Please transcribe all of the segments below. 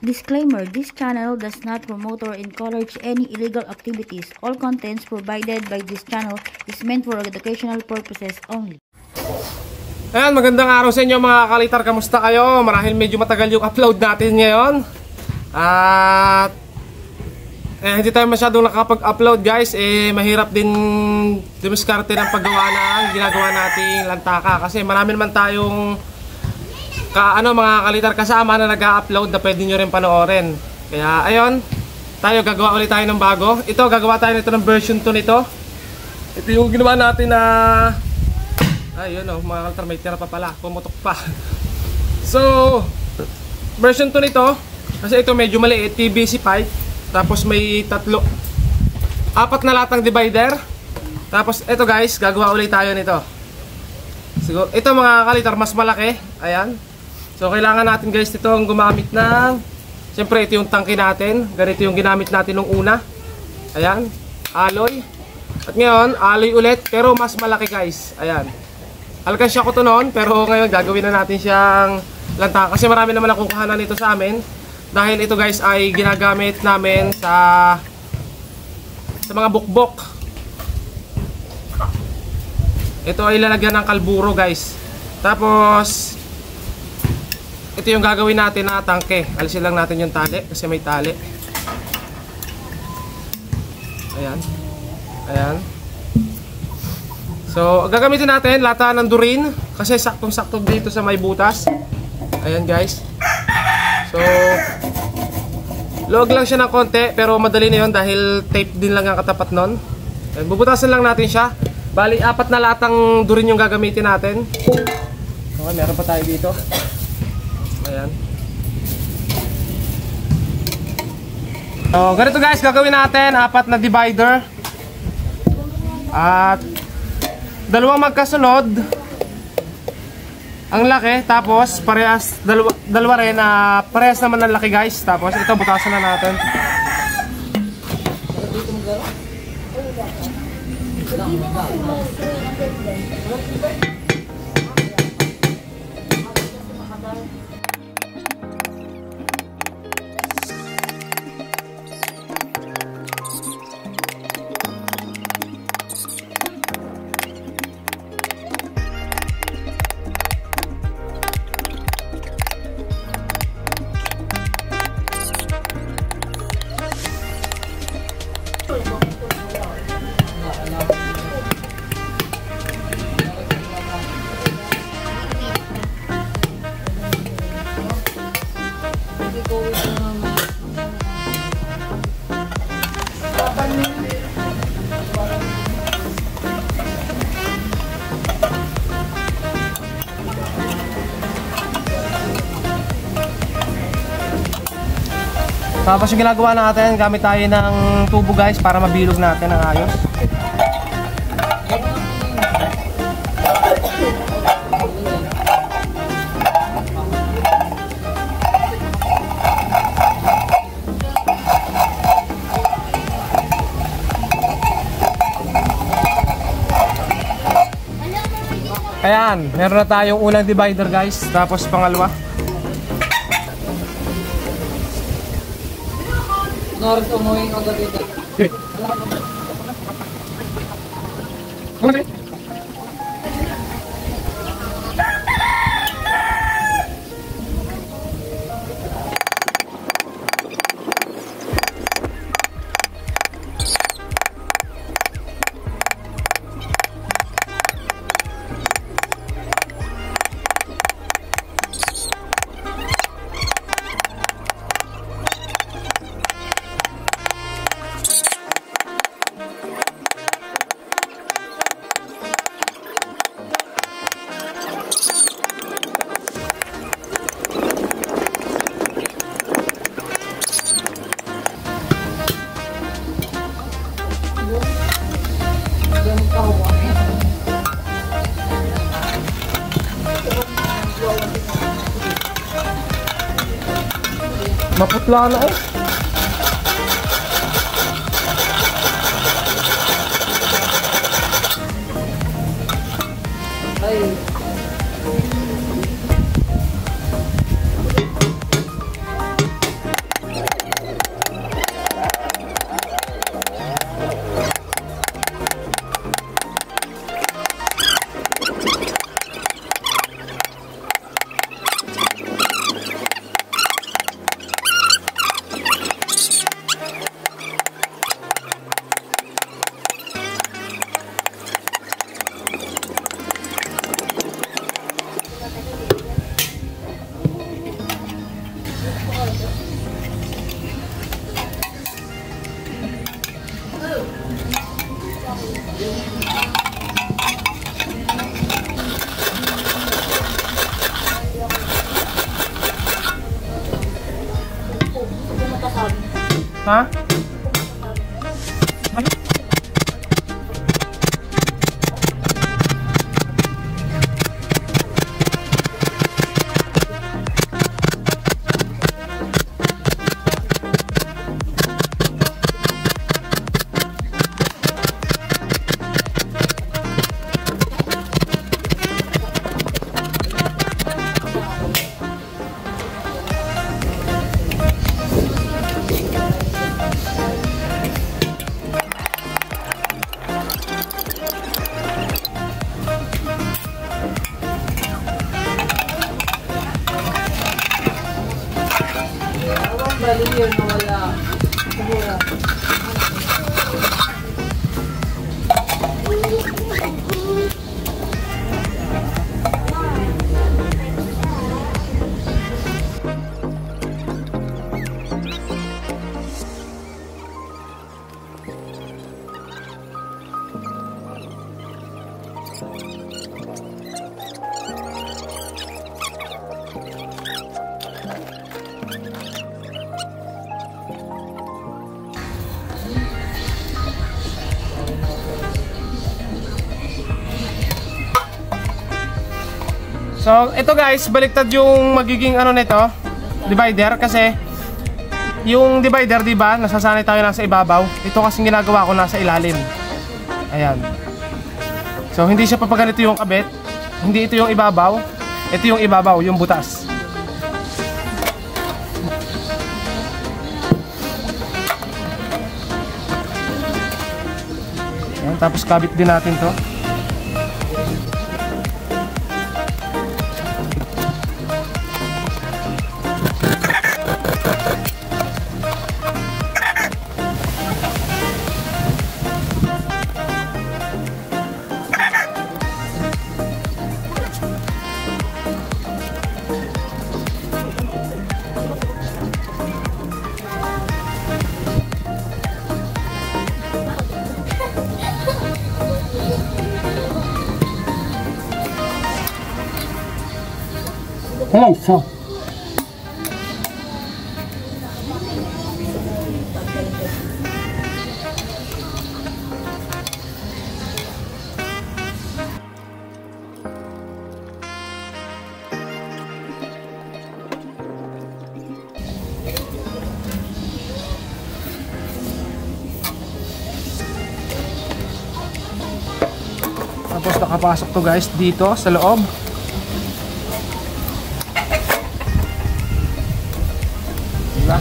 Disclaimer: this channel does not promote or encourage any illegal activities. All contents provided by this channel is meant for educational purposes only. Ayan, magandang araw sa inyo mga kalitar. Kamusta kayo? Marahil medyo matagal yung upload natin ngayon. At hindi tayo masyadong nakapag-upload guys. Mahirap din dumiskarte ng paggawa ng ginagawa nating lantaka. Kasi marami naman tayong mga kalitar kasama na nag-upload na pwede nyo rin panoorin. Kaya ayun, tayo gagawa ulit tayo ng bago. Ito, gagawa tayo nito ng version 2 nito. Ito yung ginawa natin na ayun o, mga kalitar, may tira pa pala, pumutok pa. So, version 2 nito, kasi ito medyo maliit, PVC pipe. Tapos may apat na latang divider. Tapos ito guys, gagawa ulit tayo nito. Siguro, ito mga kalitar, mas malaki. Ayan. So kailangan natin guys itong gumamit ng, siyempre ito yung tangke natin. Ganito yung ginamit natin nung una. Ayan, alloy. At ngayon, alloy ulit, pero mas malaki guys. Ayan. Alkansya ko to noon, pero ngayon gagawin na natin siyang lantaka. Kasi marami naman nakukuha na nito sa amin. Dahil ito guys ay ginagamit namin sa mga bukbok. Ito ay lalagyan ng kalburo guys. Tapos ito yung gagawin natin na tangke. Alisin lang natin yung tali kasi may tali. Ayan. Ayan. So gagamitin natin lata ng durin kasi saktong-sakto dito sa may butas. Ayan guys. So luwag lang siya ng konti pero madali na yun dahil tape din lang ang katapat nun. Ayan, bubutasan lang natin siya. Bali, 4 na latang durin yung gagamitin natin. Okay, meron pa tayo dito. Ayan. So, ganito guys, gagawin natin 4 na divider. At 2 magkasunod. Ang laki, tapos parehas, dalawa rin na parehas naman ng laki guys. Tapos ito, butasan na natin. Tapos yung ginagawa natin, gamit tayo ng tubo guys para mabilog natin ng ayos. Ayan, meron na tayong unang divider guys, tapos pangalawa. North umuwi ko gabi na. Maputla na eh. Ay. Ha? Bali yun, wala. Sigura. So, ito guys, baliktad yung magiging ano nito, divider, kasi yung divider, di ba, nasasanay tayo nasa ibabaw. Ito kasing ginagawa ko nasa ilalim. Ayan. So, hindi siya papaganito yung kabit. Hindi ito yung ibabaw. Ito yung ibabaw, yung butas. Ayan, tapos kabit din natin to. Eso. Tapos nakapasok to guys dito sa loob. Diba?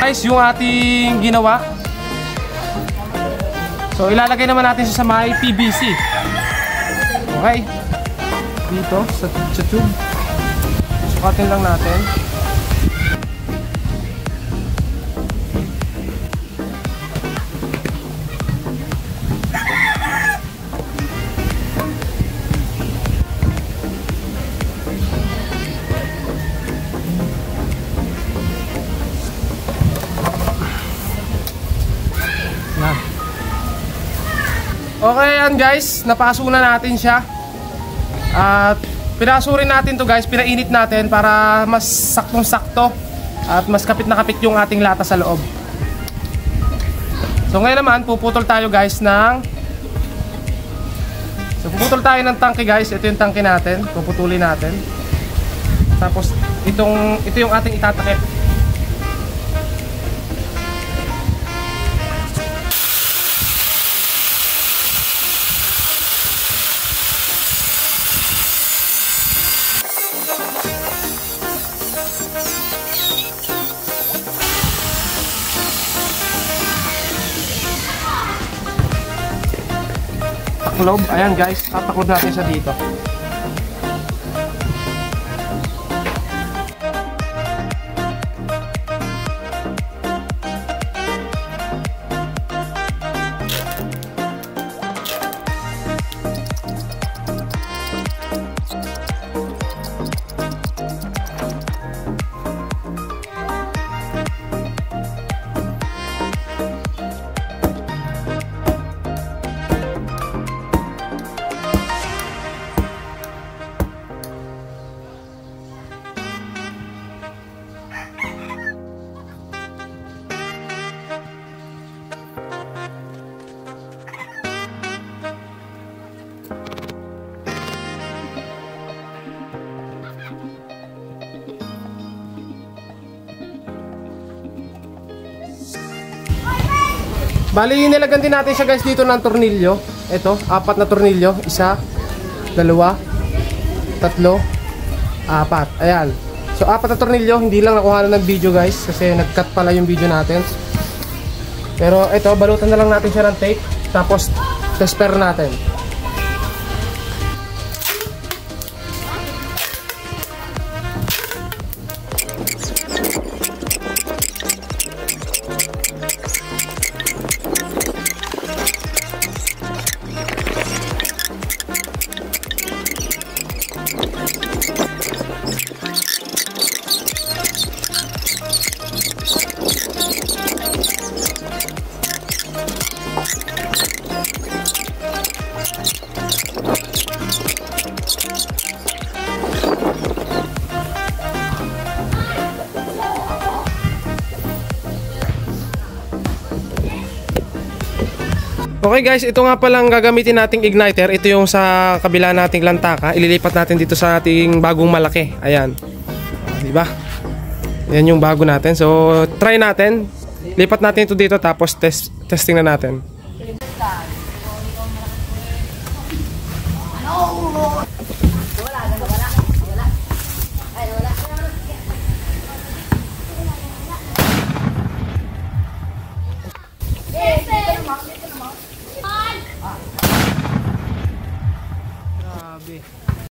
Guys, yung ating ginawa. So ilalagay naman natin siya sa may PVC. Okay. Dito sa tube. Sukatin lang natin. Okay yan guys, napaso na natin siya. At pinaso rin natin to guys, pinainit natin para mas saktong sakto at mas kapit na kapit yung ating lata sa loob. So ngayon naman puputol tayo guys ng ng tangke guys. Ito yung tangke natin, puputulin natin. Tapos ito yung ating itatakip. taklob. Ayan guys, tataklob natin siya dito. Bali, nilagyan din natin siya guys dito ng tornilyo. Ito, 4 na tornilyo. 1, 2, 3, 4. Ayan. So, 4 na tornilyo. Hindi lang nakuha na ng video guys. Kasi nag-cut pala yung video natin. Pero ito, balutan na lang natin siya ng tape. Tapos, tester natin. Okay guys, ito nga palang gagamitin nating igniter. Ito yung sa kabila nating lantaka. Ililipat natin dito sa ating bagong malaki. Ayan. Diba? Yan yung bago natin. So, try natin. Lipat natin ito dito tapos testing na natin. Grabe.